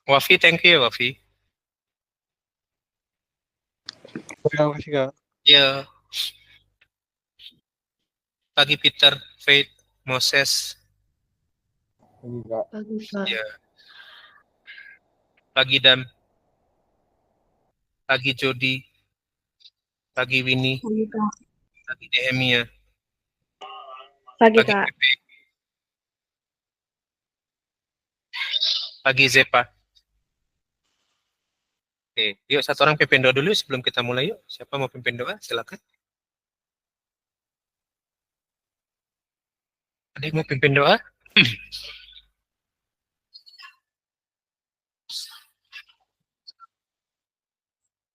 Wafi, thank you Wafi. Terima kasih Kak. Ya, pagi Peter, Faith, Moses. Pagi Kak. Pagi Kak. Ya, pagi Dan, pagi Jody, pagi Winnie, Pagi Kak. pagi Nehemia, Pagi pagi Kak. Pepe, pagi Zepa. Oke, yuk satu orang pimpin doa dulu sebelum kita mulai yuk. Siapa mau pimpin doa? Silakan. Ada yang mau pimpin doa?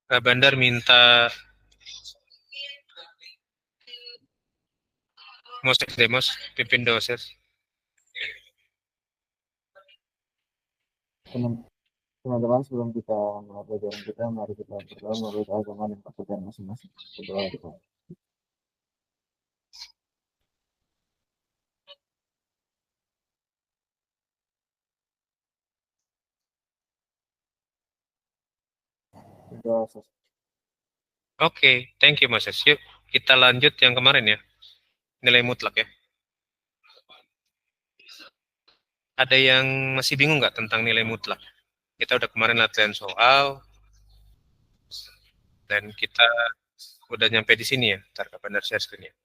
Kak Bandar minta Moses Demos pimpin doa, Ses. Teman-teman, sebelum kita mulai pelajaran kita, mari kita berdoa menurut agama dan kepercayaan masing-masing. Berdoa kita. Berdoa, Sus. Oke, thank you Moses. Yuk kita lanjut yang kemarin ya. Nilai mutlak ya. Ada yang masih bingung nggak tentang nilai mutlak? Kita udah kemarin latihan soal dan kita udah nyampe di sini ya. Ntar Kak Bandar share screen-nya.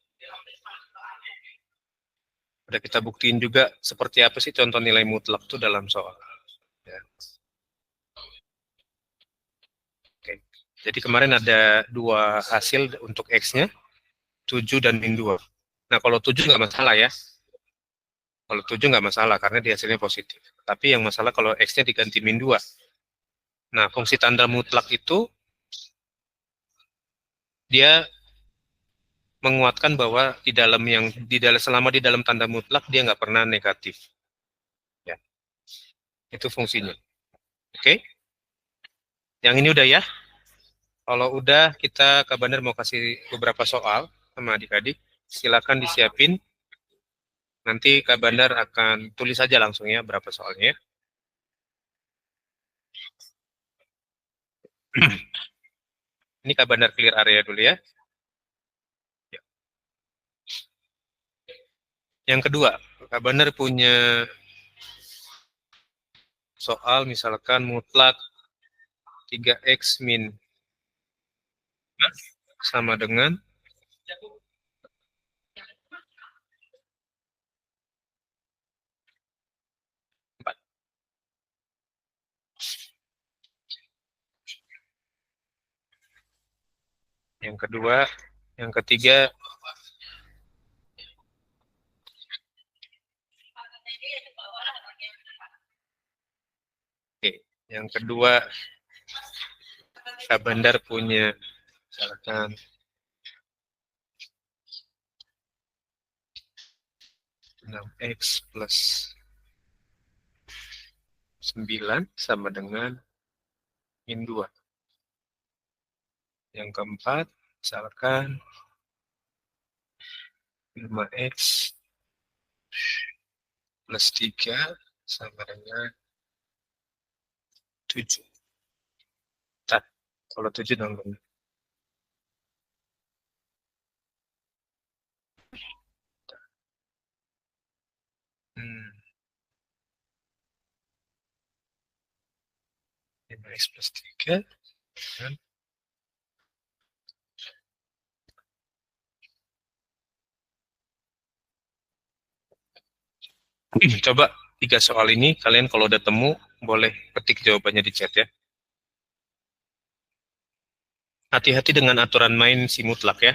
Udah kita buktiin juga seperti apa sih contoh nilai mutlak itu dalam soal. Ya. Oke. Jadi kemarin ada dua hasil untuk X-nya, 7 dan min 2. Nah kalau 7 nggak masalah ya. Kalau 7 nggak masalah karena dia hasilnya positif. Tapi yang masalah kalau X-nya diganti min 2. Nah fungsi tanda mutlak itu dia menguatkan bahwa selama di dalam tanda mutlak dia nggak pernah negatif. Ya. Itu fungsinya. Oke? Yang ini udah ya. Kalau udah kita Kak Bandar mau kasih beberapa soal sama adik-adik. Silakan disiapin. Nanti Kak Bandar akan tulis saja langsung ya berapa soalnya. Ini Kak Bandar clear area dulu ya. Yang kedua, Kak Bandar punya soal misalkan mutlak 3x min sama dengan 4. Yang kedua, yang ketiga, oke, yang kedua, Kak Bandar punya misalkan 6x plus 9 sama dengan min 2. Yang keempat, misalkan 5x plus 3 sama dengan 7. Nah, kalau 7 nanggung. Hmm. 5x plus 3 dan coba 3 soal ini kalian kalau udah temu boleh ketik jawabannya di chat ya. Hati-hati dengan aturan main si mutlak ya.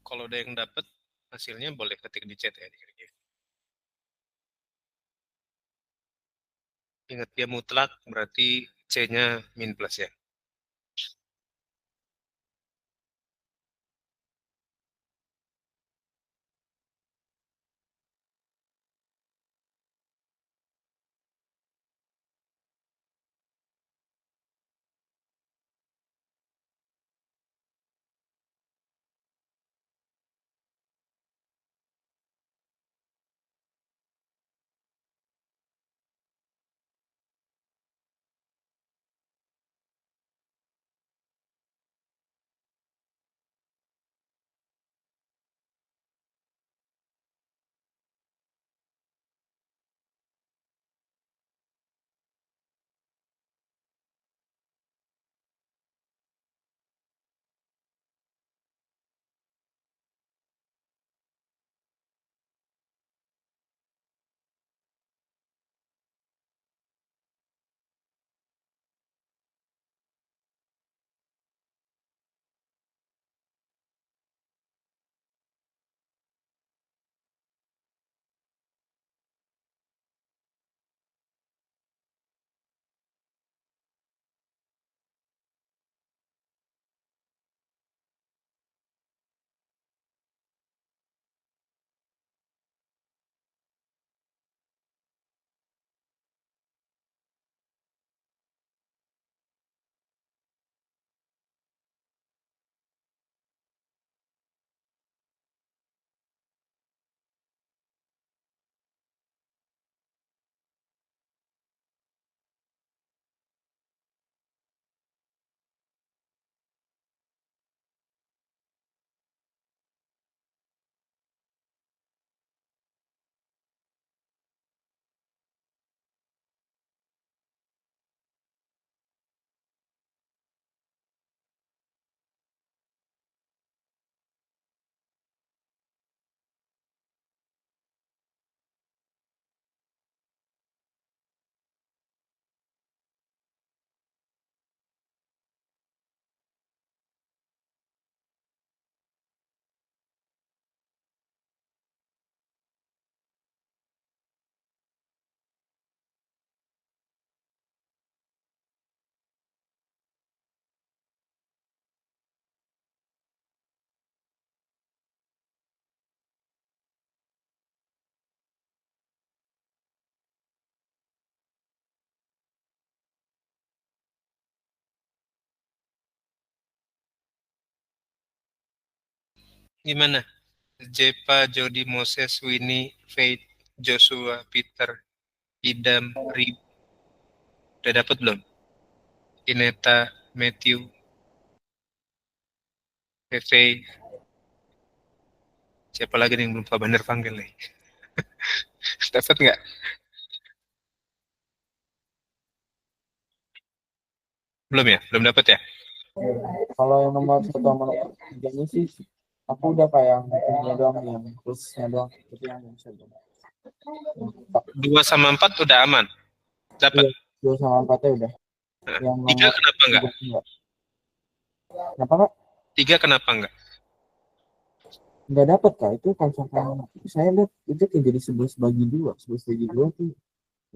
kalau ada yang dapat hasilnya boleh ketik di chat ya. Ingat dia mutlak berarti C-nya min plus ya. Gimana? Jepa, Jody, Moses, Winnie, Faith, Joshua, Peter, Idam, Rib, udah dapat belum? Ineta, Matthew, Feve, siapa lagi nih yang belum Pak Bandar panggil nih? Dapat nggak? Belum ya? Belum dapat ya? Kalau yang nomor satu sama nomor tiganya sih, aku udah kayak ngitungnya doang yang plusnya doang. Itu yang bisa dong. 2 sama 4 udah aman. Dapat. Iya, 2 sama 4-nya udah. Nah, Yang 3 nomor kenapa nggak? 3 enggak. Kenapa kak? 3 kenapa nggak? Nggak dapet kak. Itu kalau misalkan saya lihat itu kayak jadi 11 bagi 2. 11 bagi 2 tuh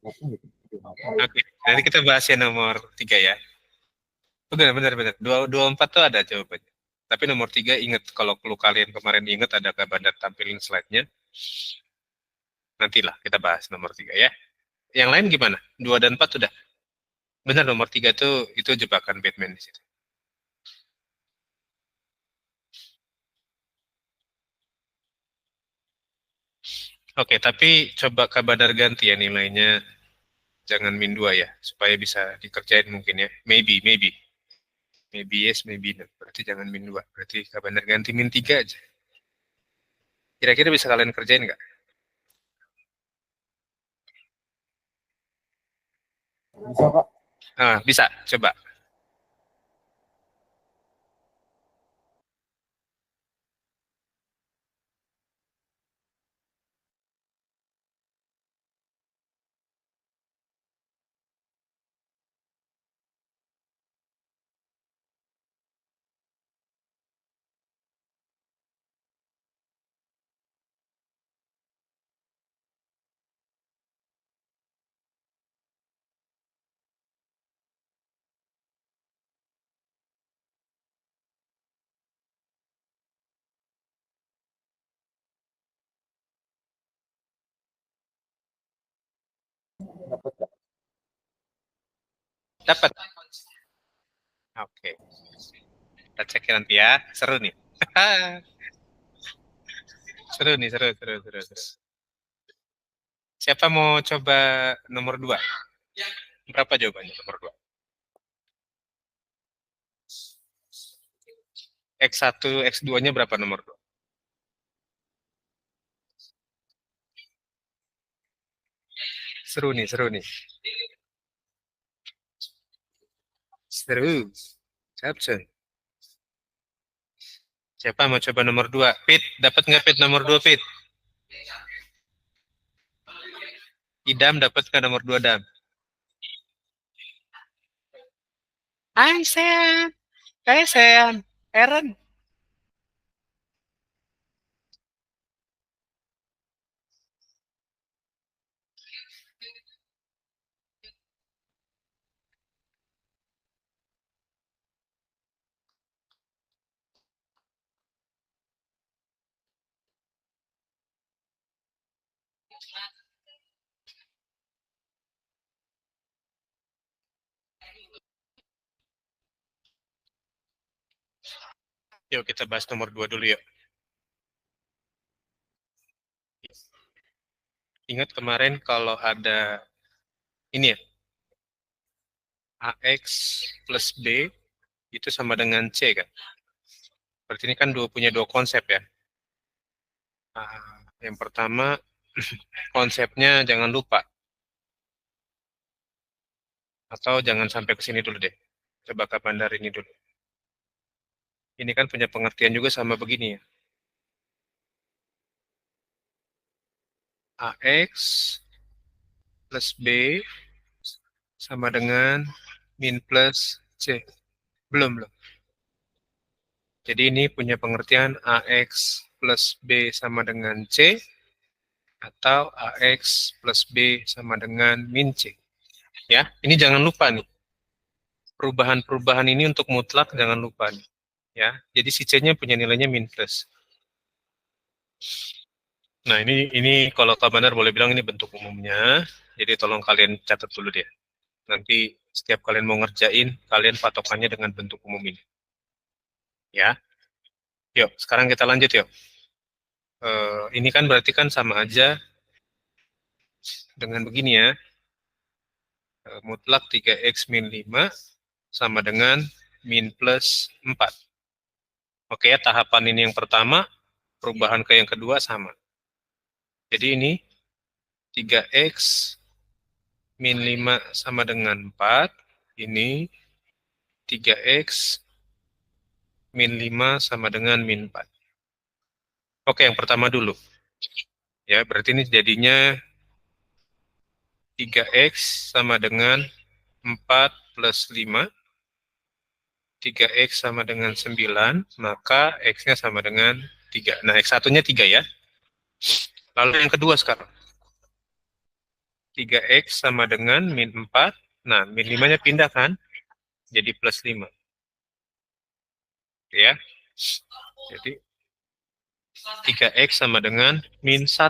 berapa gitu? Oke, nanti kita bahas yang nomor 3 ya. Benar, benar, benar. 4 tuh ada jawabannya. Tapi nomor 3 ingat, kalau kalian kemarin ingat ada Kak Bandar tampilin slide-nya, nantilah kita bahas nomor 3 ya. Yang lain gimana? 2 dan 4 udah. Benar, nomor 3 tuh itu jebakan Batman di situ. Oke, tapi coba Kak Bandar ganti ya nilainya, jangan min 2 ya, supaya bisa dikerjain mungkin ya. Maybe, maybe. Maybe yes, maybe no. Berarti jangan min 2. Berarti Kak Bandar ganti min 3 aja. Kira-kira bisa kalian kerjain nggak? Bisa kak? Ah, bisa, coba. Dapat. Oke. Kita cek nanti ya. Seru nih. seru nih, seru. Siapa mau coba nomor 2? Berapa jawabannya nomor 2? X1, X2-nya berapa nomor 2? Seru nih. Seru. Siapa mau coba nomor 2? Pit, dapat nggak Pit nomor 2, Pit? Idam dapat nggak nomor 2, Dam? Hai, Sean. Hai, Sean. Aaron. Yuk kita bahas nomor 2 dulu yuk. Ingat kemarin kalau ada ini ya, AX plus B itu sama dengan C kan? Berarti ini kan punya dua konsep ya. Yang pertama, konsepnya jangan lupa. Atau jangan sampai ke sini dulu deh. Coba ke bandar ini dulu. Ini kan punya pengertian juga sama begini ya. AX plus B sama dengan min plus C. Belum. Jadi ini punya pengertian AX plus B sama dengan C atau AX plus B sama dengan min C. Ya, ini jangan lupa nih. Perubahan-perubahan ini untuk mutlak jangan lupa nih. Ya, jadi si C-nya punya nilainya min plus. Nah, ini kalau Kak Bandar boleh bilang ini bentuk umumnya. Jadi tolong kalian catat dulu deh. Nanti setiap kalian mau ngerjain, kalian patokannya dengan bentuk umum ini. Ya. Yuk, sekarang kita lanjut yuk. Ini kan berarti kan sama aja dengan begini ya. Mutlak 3x min 5 sama dengan min plus 4. Oke ya, tahapan ini yang pertama, perubahan ke yang kedua sama. Jadi ini 3x min 5 sama dengan 4. Ini 3x min 5 sama dengan min 4. Oke, yang pertama dulu. Ya, berarti ini jadinya 3x sama dengan 4 plus 5. 3x sama dengan 9, maka x-nya sama dengan 3. Nah, x1-nya 3 ya. Lalu yang kedua sekarang. 3x sama dengan min 4. Nah, min 5-nya pindah kan? Jadi plus 5. Ya. Jadi 3x sama dengan min 1.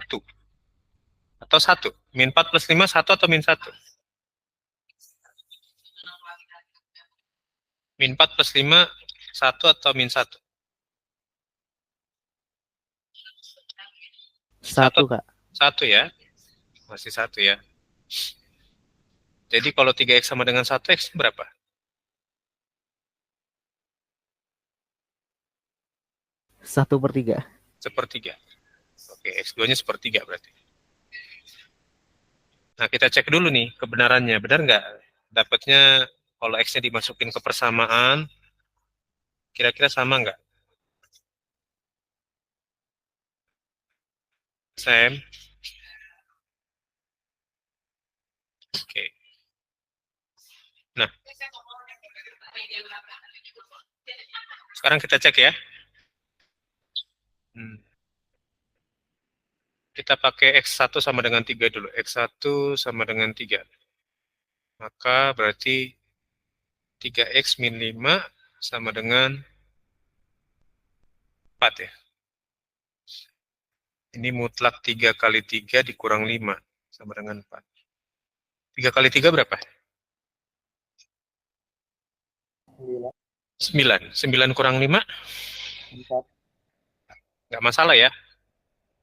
Atau 1. Min 4 plus 5, 1 atau min 1? Min 4 plus 5, 1 atau min 1? 1, Kak. 1 ya. Masih 1 ya. Jadi kalau 3x sama dengan 1x berapa? 1/3. Sepertiga. Oke, X2-nya sepertiga berarti. Nah, kita cek dulu nih kebenarannya. Benar nggak? Dapatnya kalau X-nya dimasukin ke persamaan, kira-kira sama nggak? Sam? Oke. Nah, sekarang kita cek ya. Kita pakai X1 sama dengan 3 dulu. X1 sama dengan 3. Maka berarti 3X min 5 sama dengan 4 ya. Ini mutlak 3 kali 3 dikurang 5 sama dengan 4. 3 kali 3 berapa? 9, 9 kurang 5 4. nggak masalah ya.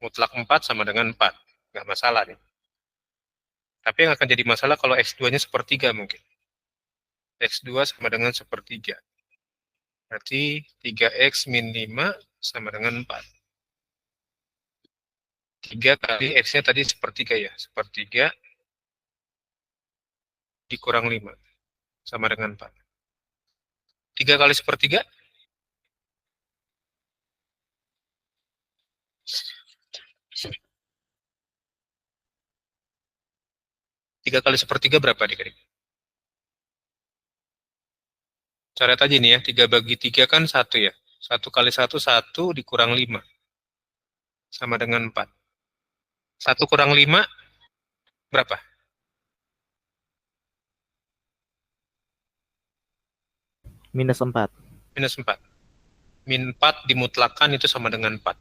Mutlak 4 sama dengan 4. Nggak masalah nih. Tapi yang akan jadi masalah kalau X2-nya sepertiga mungkin. X2 sama dengan sepertiga. Berarti 3X min 5 sama dengan 4. 3 kali X-nya tadi sepertiga ya. Sepertiga dikurang 5 sama dengan 4. 3 kali sepertiga? 3 kali sepertiga berapa nih? Coret aja nih ya. 3 bagi 3 kan 1 ya. 1 kali 1, 1 dikurang 5. Sama dengan 4. 1 kurang 5 berapa? -4. Minus 4. Min 4 dimutlakan itu sama dengan 4.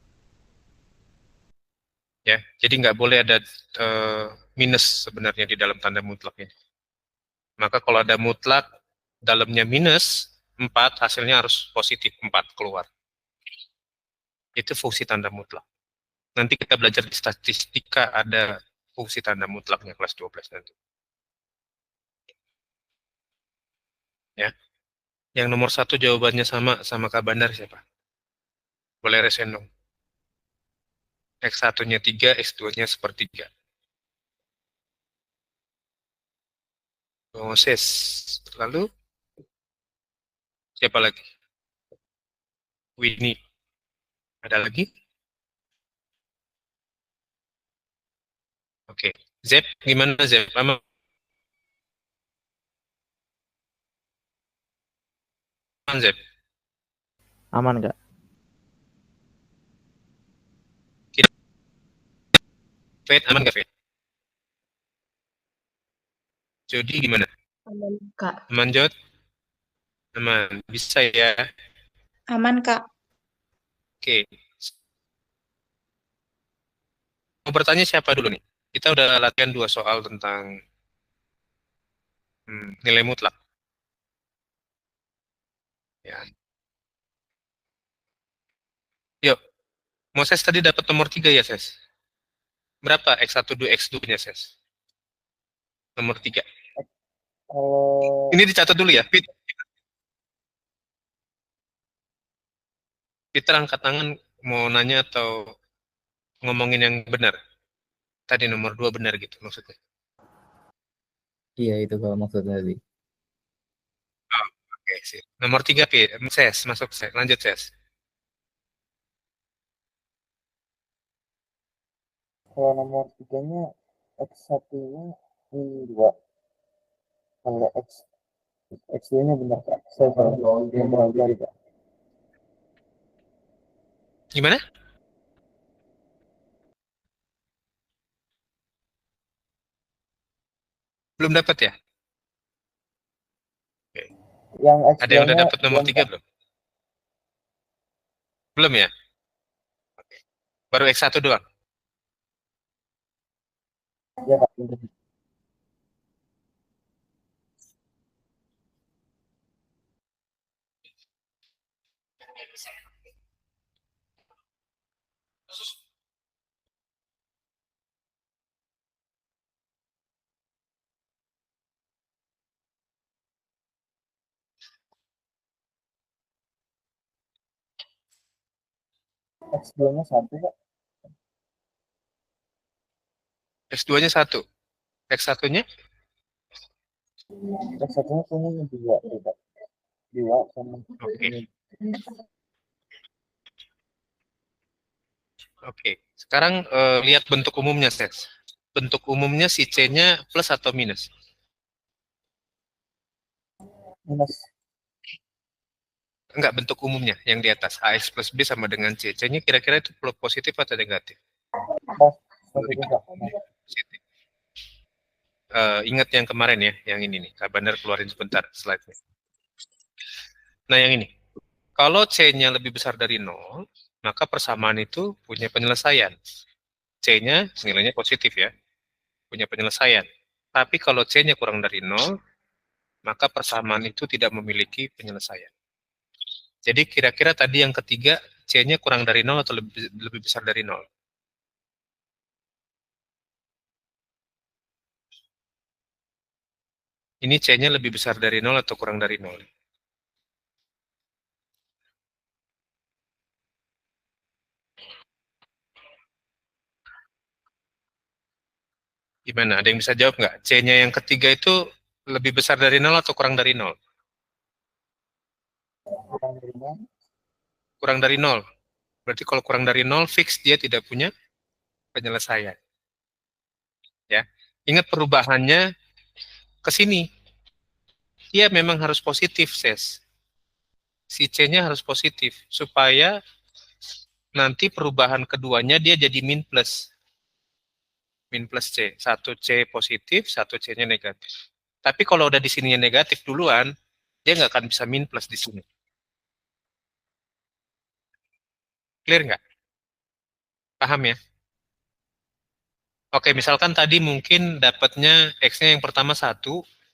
Ya, jadi nggak boleh ada minus sebenarnya di dalam tanda mutlak ini. Maka kalau ada mutlak dalamnya minus 4, hasilnya harus positif 4 keluar. Itu fungsi tanda mutlak. Nanti kita belajar di statistika ada fungsi tanda mutlaknya kelas 12 nanti. Ya. Yang nomor 1 jawabannya sama Kak Bandar siapa? Boleh resen dong. X1-nya 3, X2-nya sepertiga. Moses. Lalu siapa lagi? Winnie. Ada lagi? Oke. Zep, gimana Zep? Aman, Zep? Aman nggak? Fate, aman gak Fate? Jody gimana? Aman, Kak. Aman Jod? Aman. Bisa ya? Aman, Kak. Oke. Mau bertanya siapa dulu nih? Kita udah latihan 2 soal tentang nilai mutlak. Ya. Yuk, Moses tadi dapat nomor 3 ya, Ses? Berapa X1, 2, X2-nya, Ses? Nomor 3. Kalau Ini dicatat dulu ya, Fit. Peter angkat tangan mau nanya atau ngomongin yang benar. Tadi nomor 2 benar gitu maksudnya. iya itu kalau maksudnya tadi. Oh, oke, sih. Nomor 3, Fit. Ses, masuk, Ses. Lanjut, Ses. Kalau nomor 3-nya X1-nya ini 2. Kalau X2-nya benar Kak. Saya belum pelajari Kak. Gimana? Belum dapat ya? Oke. Yang Ada yang udah X2-nya dapat nomor 3 belum? Belum ya? Oke. Baru X1 doang. ya Kak. Benar. X2-nya 1 Kak. X2-nya 1. X1-nya? X1-nya punya 2 Kak. 2 sama Oke. ini. Oke. Sekarang lihat bentuk umumnya, Ses. Bentuk umumnya si C-nya plus atau minus? Minus. Enggak, bentuk umumnya yang di atas. AX plus B sama dengan C. C-nya kira-kira itu positif atau negatif? Positif Kak. Positif. Ingat yang kemarin ya, yang ini nih. Kak Bandar keluarin sebentar slide-nya. Nah, yang ini. Kalau C-nya lebih besar dari 0, maka persamaan itu punya penyelesaian. C-nya nilainya positif ya, punya penyelesaian. Tapi kalau C-nya kurang dari 0, maka persamaan itu tidak memiliki penyelesaian. Jadi kira-kira tadi yang ketiga, C-nya kurang dari 0 atau lebih besar dari 0? Ini C-nya lebih besar dari 0 atau kurang dari 0? Gimana? Ada yang bisa jawab nggak? C-nya yang ketiga itu lebih besar dari 0 atau kurang dari 0? kurang dari nol. Kurang dari 0. Berarti kalau kurang dari 0, fix dia tidak punya penyelesaian. Ya. Ingat perubahannya ke sini. Dia memang harus positif, Ses. Si C-nya harus positif, supaya nanti perubahan keduanya dia jadi min plus. Min plus C. Satu C positif, satu C-nya negatif. Tapi kalau udah di sininya negatif duluan, dia nggak akan bisa min plus di sini. Clear nggak? Paham ya? Oke, misalkan tadi mungkin dapatnya X-nya yang pertama 1,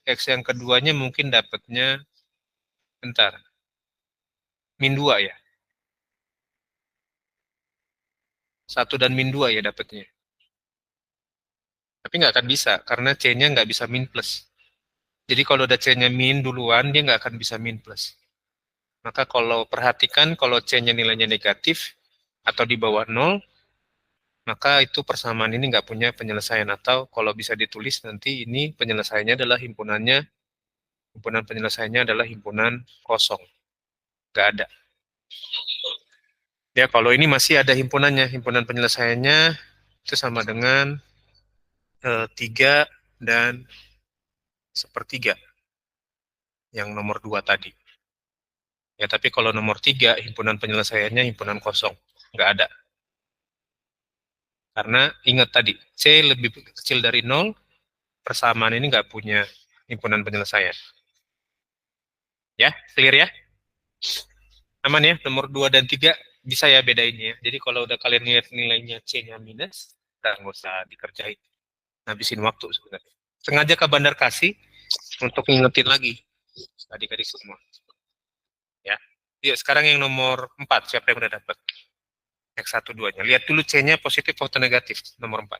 X yang keduanya mungkin dapatnya, bentar, min 2 ya? 1 dan min 2 ya dapatnya. Tapi nggak akan bisa, karena C-nya nggak bisa min plus. Jadi kalau udah C-nya min duluan, dia nggak akan bisa min plus. Maka kalau perhatikan, kalau C-nya nilainya negatif, atau di bawah 0, maka itu persamaan ini nggak punya penyelesaian. Atau kalau bisa ditulis nanti ini penyelesaiannya adalah himpunan penyelesaiannya adalah himpunan kosong. Nggak ada. Ya, kalau ini masih ada himpunannya. Himpunan penyelesaiannya itu sama dengan 3 dan sepertiga. Yang nomor 2 tadi. Ya, tapi kalau nomor 3, himpunan penyelesaiannya himpunan kosong. Nggak ada. Karena ingat tadi, C lebih kecil dari 0, persamaan ini nggak punya himpunan penyelesaian. Ya, clear ya? Aman ya, nomor 2 dan 3 bisa ya bedainnya. Jadi kalau udah kalian lihat nilainya C-nya minus, nggak usah dikerjain. Habisin waktu sebenarnya. Sengaja ke Bandar kasih untuk ngingetin lagi adik-adik semua. Ya. Yuk, sekarang yang nomor 4, siapa yang udah dapat? X1, 2-nya. Lihat dulu C-nya positif atau negatif, nomor 4.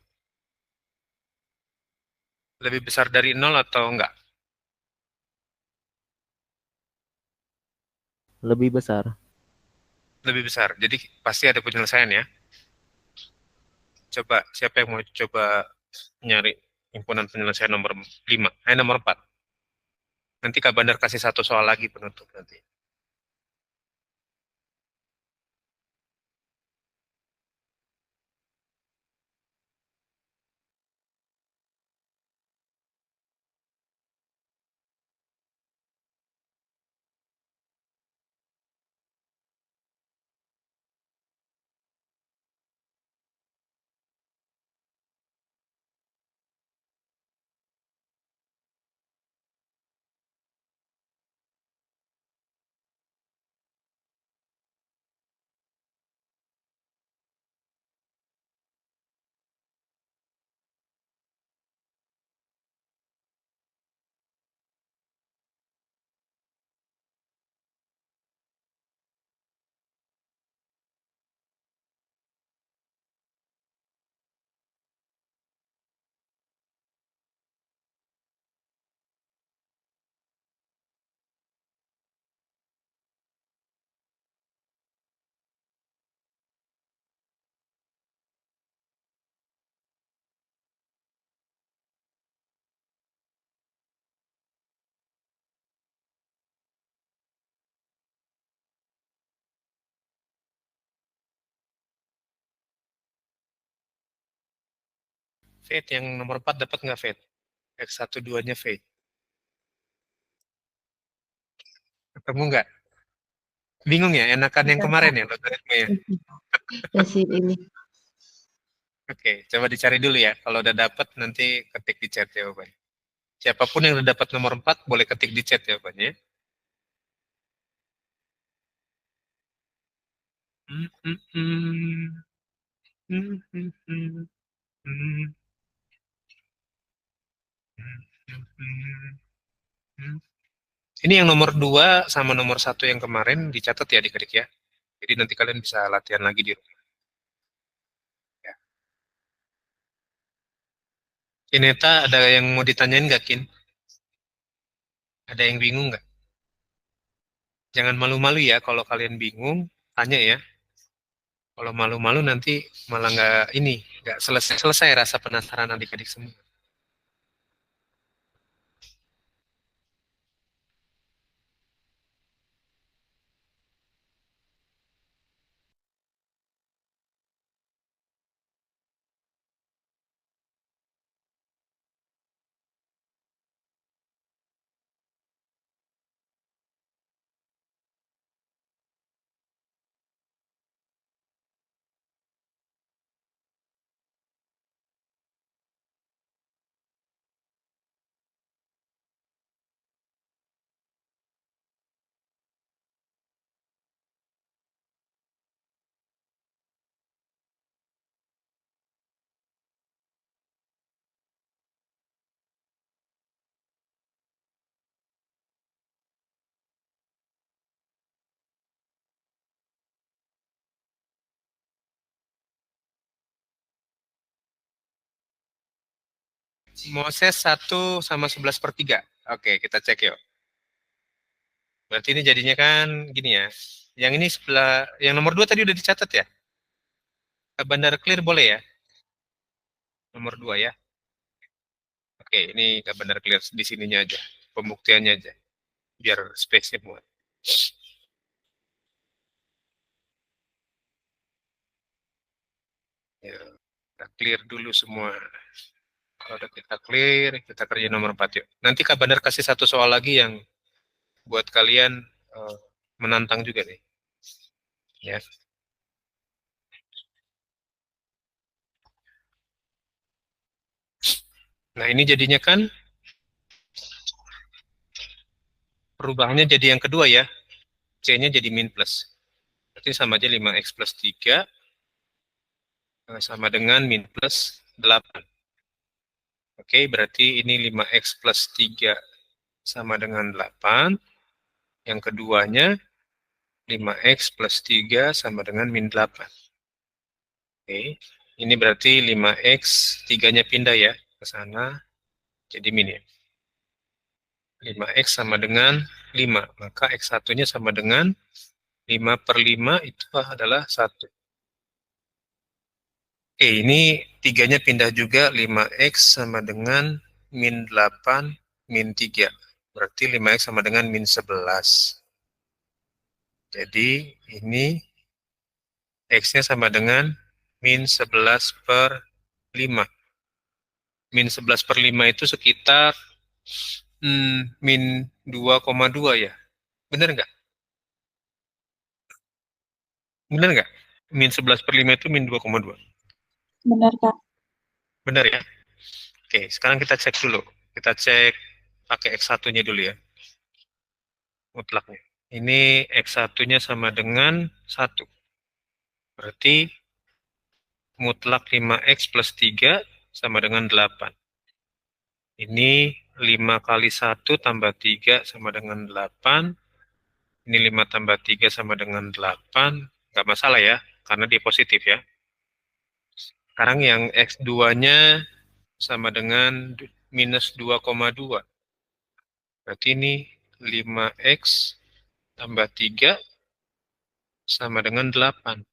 Lebih besar dari 0 atau enggak? Lebih besar. Lebih besar. Jadi pasti ada penyelesaian ya. Coba, siapa yang mau coba nyari himpunan penyelesaian nomor 5? Nomor 4. Nanti Kak Bandar kasih satu soal lagi penutup nanti. Fate yang nomor 4 dapat nggak Fate? X1, 2-nya Fate. Ketemu nggak? Bingung ya, enakan yang Bisa, kemarin Kak. ya logaritma ya? Versi ini. Oke, coba dicari dulu ya. Kalau udah dapat nanti ketik di chat jawabannya. Siapapun yang udah dapat nomor 4 boleh ketik di chat jawabannya. Hmm, hmm, hmm. Hmm, hmm, hmm. Hmm, hmm, hmm, hmm. Ini yang nomor 2 sama nomor 1 yang kemarin dicatat ya adik-adik ya. Jadi nanti kalian bisa latihan lagi di rumah. Ya. Kineta ada yang mau ditanyain nggak, Kin? Ada yang bingung nggak? Jangan malu-malu ya kalau kalian bingung, tanya ya. Kalau malu-malu nanti malah nggak selesai rasa penasaran adik-adik semua. Moses 1 sama 11/3. Oke, kita cek yuk. Berarti ini jadinya kan gini ya. Yang ini sebelah, yang nomor 2 tadi udah dicatat ya? Bandar clear boleh ya? Nomor 2 ya. Oke, ini bandar clear di sininya aja. Pembuktiannya aja. Biar space-nya muat. Ya, kita clear dulu semua. Kalau udah kita clear, kita kerja nomor 4 yuk. Nanti Kak Bandar kasih satu soal lagi yang buat kalian menantang juga nih. Ya. Nah, ini jadinya kan perubahannya jadi yang kedua ya. C-nya jadi min plus. Berarti sama aja 5x plus 3 sama dengan min plus 8. Oke, berarti ini 5x plus 3 sama dengan 8. Yang keduanya 5x plus 3 sama dengan min 8. Oke, ini berarti 5x, 3-nya pindah ya ke sana, jadi min ya. 5x sama dengan 5, maka x1-nya sama dengan 5/5 itu adalah 1. Oke, ini 3-nya pindah juga, 5x sama dengan min 8 min 3. Berarti 5x sama dengan min 11. Jadi ini x-nya sama dengan min 11/5. Min 11/5 itu sekitar min 2,2 ya. Benar nggak? Benar nggak? Min 11/5 itu min 2,2. Benar, Kak. Benar ya? Oke, sekarang kita cek dulu. Kita cek pakai X1-nya dulu ya. Mutlaknya. Ini X1-nya sama dengan 1. Berarti mutlak 5x plus 3 sama dengan 8. Ini 5 kali 1 tambah 3 sama dengan 8. Ini 5 tambah 3 sama dengan 8. Nggak masalah ya, karena dia positif ya. Sekarang yang X2-nya sama dengan minus 2,2. Berarti ini 5x tambah 3 sama dengan 8.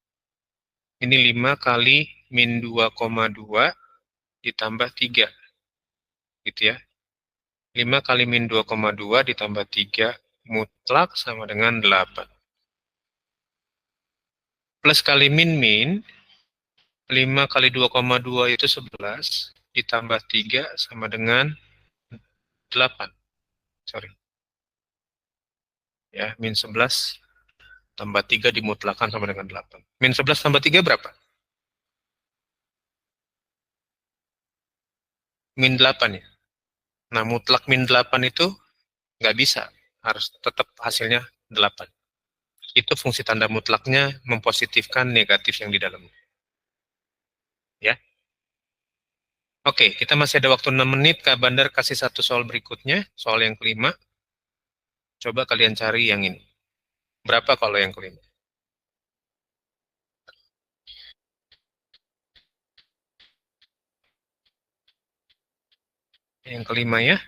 Ini 5 kali min 2,2 ditambah 3. Gitu ya. 5 kali min 2,2 ditambah 3 mutlak sama dengan 8. Plus kali min, 5 kali 2,2 itu 11, ditambah 3 sama dengan 8. Sorry. Ya, min 11 tambah 3 dimutlakan sama dengan 8. Min 11 tambah 3 berapa? Min 8 ya. Nah, mutlak min 8 itu nggak bisa. Harus tetap hasilnya 8. Itu fungsi tanda mutlaknya mempositifkan negatif yang di dalamnya. Ya. Oke, kita masih ada waktu 6 menit. Kak Bandar kasih satu soal berikutnya, soal yang kelima. Coba kalian cari yang ini. Berapa kalau yang kelima? Yang kelima ya.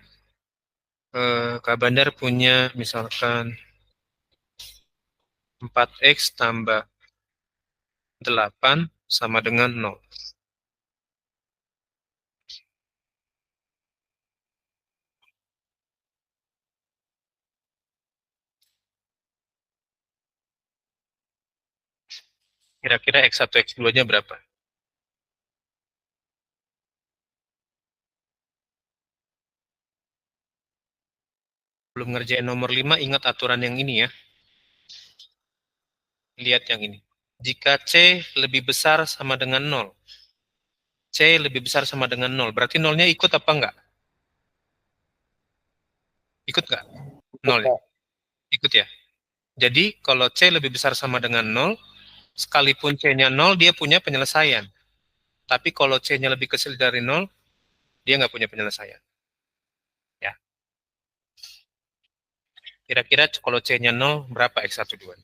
Kak Bandar punya misalkan 4X tambah 8 sama dengan 0. Kira-kira X1, X2-nya berapa? Belum ngerjain nomor 5, ingat aturan yang ini ya. Lihat yang ini. Jika C lebih besar sama dengan 0. C lebih besar sama dengan 0. Berarti 0-nya ikut apa enggak? Ikut enggak? 0 ya? Ikut ya? Jadi kalau C lebih besar sama dengan 0, sekalipun C-nya 0, dia punya penyelesaian. Tapi kalau C-nya lebih kecil dari 0, dia nggak punya penyelesaian. Ya. Kira-kira kalau C-nya 0, berapa X1, 2?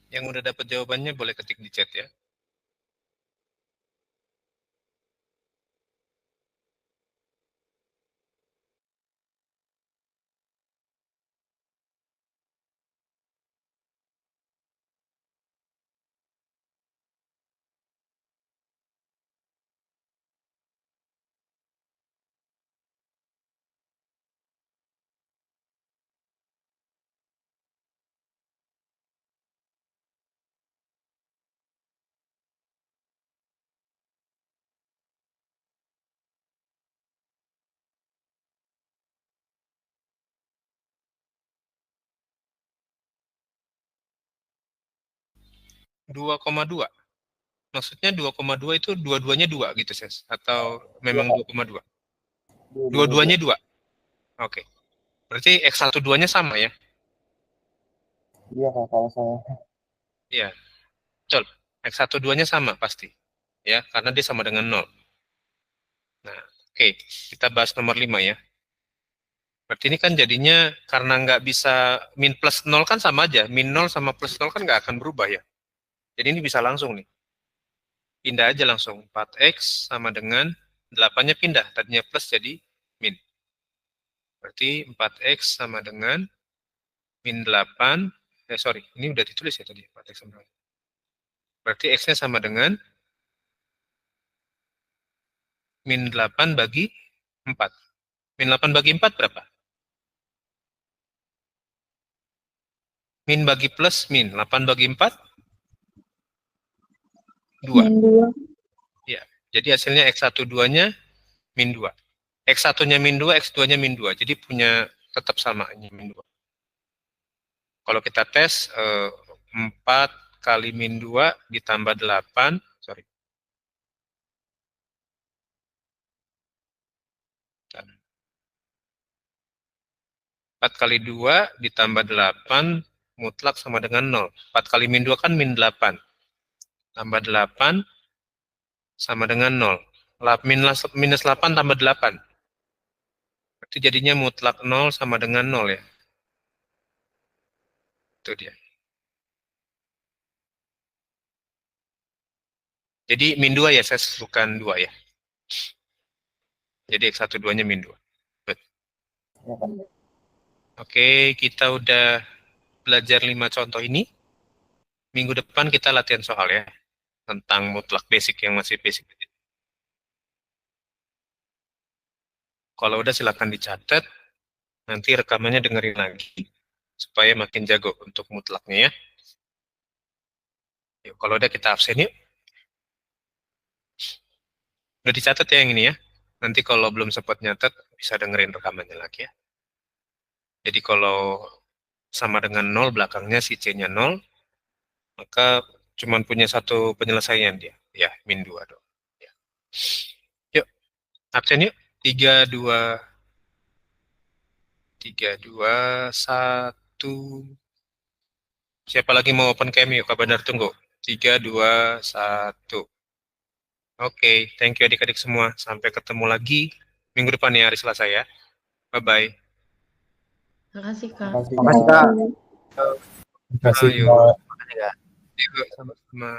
Yang udah dapat jawabannya boleh ketik di chat ya. Dua koma dua. Maksudnya 2,2 itu dua-duanya 2 gitu, Ses? Atau memang 2,2? Dua-duanya 2? Oke. Berarti X1, 2-nya sama ya? Iya kak, kalau saya. Iya, betul. X1, 2-nya sama pasti. Ya, karena dia sama dengan 0. Nah, oke. Kita bahas nomor 5 ya. Berarti ini kan jadinya karena nggak bisa min plus 0 kan sama aja. Min 0 sama plus 0 kan nggak akan berubah ya. Jadi ini bisa langsung nih. Pindah aja langsung. 4X sama dengan 8-nya pindah. Tadinya plus jadi min. Berarti 4X sama dengan min 8. Sorry. Ini udah ditulis ya tadi. 4X sama 8. Berarti X-nya sama dengan min 8 bagi 4. Min 8 bagi 4 berapa? Min bagi plus min. 8 bagi 4? 2. Min 2. Ya. Jadi hasilnya X1, 2-nya min 2. X1-nya min 2, X2-nya min 2. Jadi punya tetap sama min 2. Kalau kita tes 4 kali min 2 ditambah 8, sorry. 4 kali 2 ditambah 8 mutlak sama dengan 0. 4 kali min 2 kan min 8. Tambah 8 sama dengan 0. Minus 8 tambah 8. Berarti jadinya mutlak 0 sama dengan 0 ya. Itu dia. Jadi min 2 ya, Ses, bukan 2 ya. Jadi X1 2-nya min 2. Ya kan? Oke, kita udah belajar 5 contoh ini. Minggu depan kita latihan soal ya, tentang mutlak basic yang masih basic. Kalau udah silakan dicatat, nanti rekamannya dengerin lagi, supaya makin jago untuk mutlaknya ya. Yuk, kalau udah kita absen yuk. Udah dicatat ya yang ini ya. Nanti kalau belum sempat nyatet, bisa dengerin rekamannya lagi ya. Jadi kalau sama dengan 0, belakangnya si C-nya 0, maka cuman punya satu penyelesaian dia. Ya, min 2 dong. Ya. Yuk, absen yuk. 3, 2, 1. Siapa lagi mau open cam yuk, Kak Bandar tunggu. 3, 2, 1. Oke, thank you adik-adik semua. Sampai ketemu lagi minggu depan ya, hari Selasa ya. Bye-bye. Makasih, Kak. Makasih, Makasih, Kak. Kak. Makasih, Ayo. Kak. Makasih, Kak. Yuk, sama-sama.